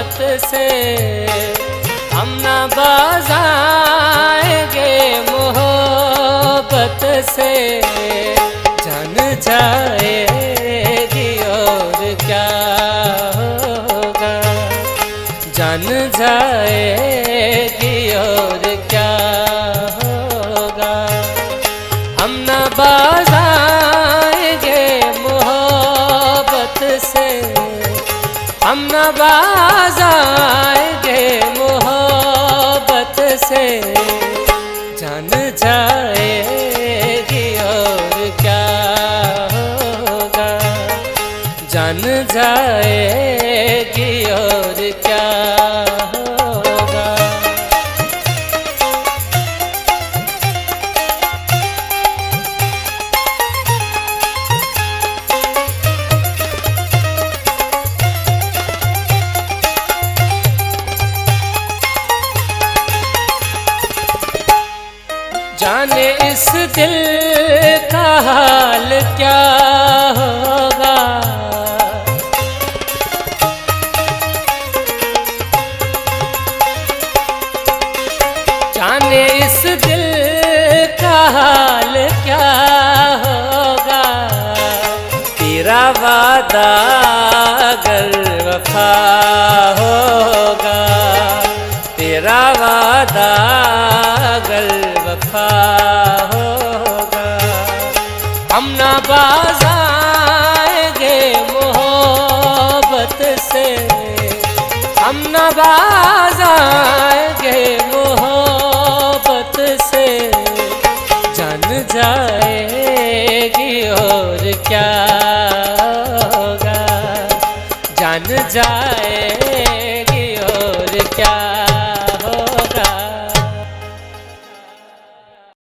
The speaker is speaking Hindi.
मोहब्बत से हम न बाज़ाएंगे, मोहब्बत से जान जाएगी और क्या होगा, जान जाएगी और क्या होगा। हम न बाज़ाएंगे मोहब्बत से, हम न बाज़ाएंगे मोहब्बत से जान जाएगी और क्या होगा, जान जाएगी और क्या होगा। जाने इस दिल का हाल क्या होगा, जाने इस दिल का हाल क्या होगा। तेरा वादा अगर वफा होगा, तेरा वादा अगर वफा होगा। हम न बाज़ाएंगे मोहब्बत से, हम न बाज़ाएंगे मोहब्बत से जान जाएगी और क्या होगा, जान जाएगी और क्या